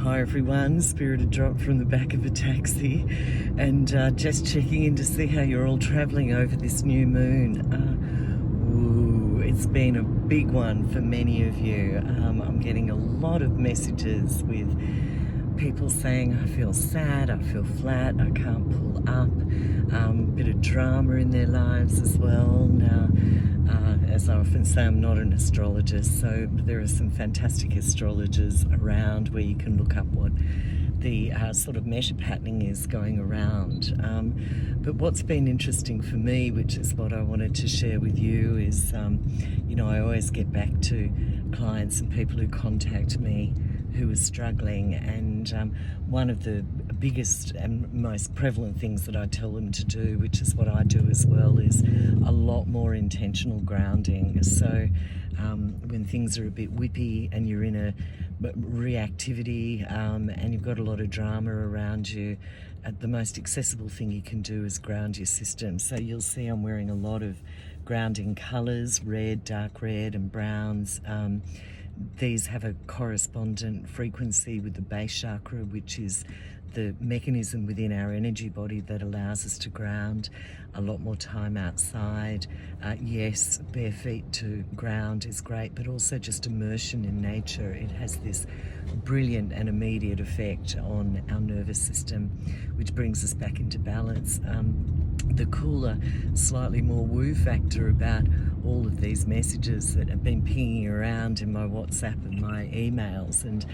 Hi everyone, Spirited Drop from the back of a taxi, and just checking in to see how you're all travelling over this new moon. It's been a big one for many of you. I'm getting a lot of messages with people saying, I feel sad, I feel flat, I can't pull up. Bit of drama in their lives as well. Now, as I often say, I'm not an astrologist, so there are some fantastic astrologers around where you can look up what the sort of measure patterning is going around. But what's been interesting for me, which is what I wanted to share with you, is, I always get back to clients and people who contact me who are struggling, and one of the biggest and most prevalent things that I tell them to do, which is what I do as well, is a lot more intentional grounding. So when things are a bit whippy and you're in a reactivity and you've got a lot of drama around you, the most accessible thing you can do is ground your system. So you'll see I'm wearing a lot of grounding colours, red, dark red and browns. These have a correspondent frequency with the base chakra, which is the mechanism within our energy body that allows us to ground. A lot more time outside. Yes, bare feet to ground is great, but also just immersion in nature. It has this brilliant and immediate effect on our nervous system, which brings us back into balance. The cooler, slightly more woo factor about all of these messages that have been pinging around in my WhatsApp and my emails, and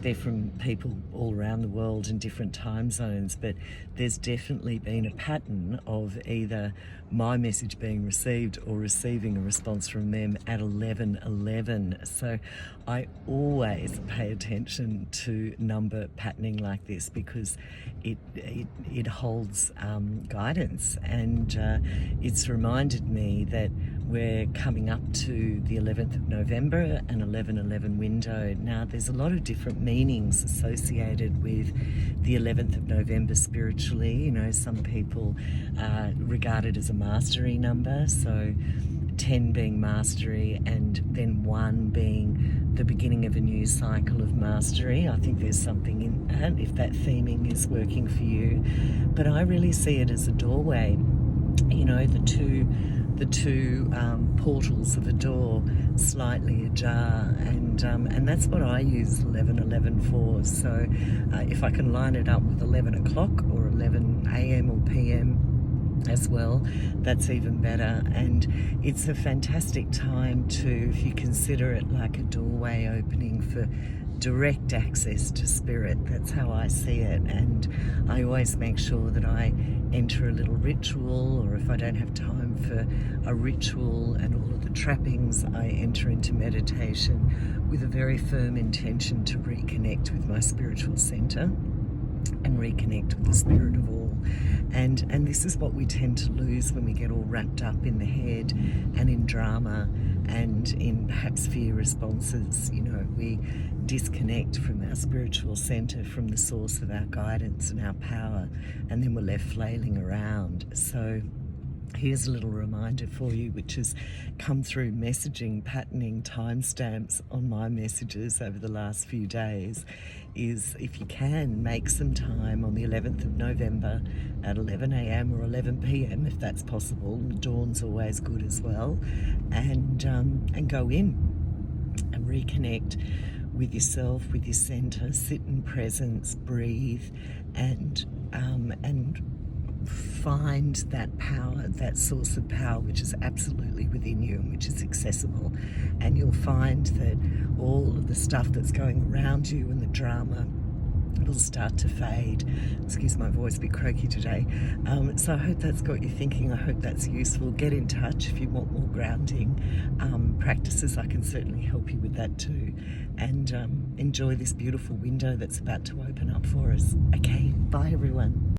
they're from people all around the world in different time zones, but there's definitely been a pattern of either my message being received or receiving a response from them at 11:11. So I always pay attention to number patterning like this, because it holds guidance, and it's reminded me that we're coming up to the 11th of November, an 11:11 window. Now, there's a lot of different meanings associated with the 11th of November spiritually. Some people regard it as a mastery number, so 10 being mastery and then 1 being the beginning of a new cycle of mastery. I think there's something in that, if that theming is working for you. But I really see it as a doorway. The two portals of a door slightly ajar, and that's what I use 11:11 for. So if I can line it up with 11 o'clock or 11 a.m. or p.m. as well, that's even better. And it's a fantastic time to, if you consider it like a doorway opening for direct access to spirit. That's how I see it, and I always make sure that I enter a little ritual, or if I don't have time for a ritual and all of the trappings, I enter into meditation with a very firm intention to reconnect with my spiritual center and reconnect with the spirit of all. And this is what we tend to lose when we get all wrapped up in the head and in drama and in perhaps fear responses. We disconnect from our spiritual center, from the source of our guidance and our power, and then we're left flailing around. So here's a little reminder for you, which has come through messaging, patterning, timestamps on my messages over the last few days, is if you can, make some time on the 11th of November at 11 a.m. or 11 p.m. if that's possible. Dawn's always good as well. And go in and reconnect with yourself, with your center, sit in presence, breathe, and find that power, that source of power which is absolutely within you and which is accessible. And you'll find that all of the stuff that's going around you and the drama will start to fade. Excuse my voice, a bit croaky today. So I hope that's got you thinking. I hope that's useful. Get in touch if you want more grounding practices. I can certainly help you with that too. And enjoy this beautiful window that's about to open up for us. Okay, bye everyone.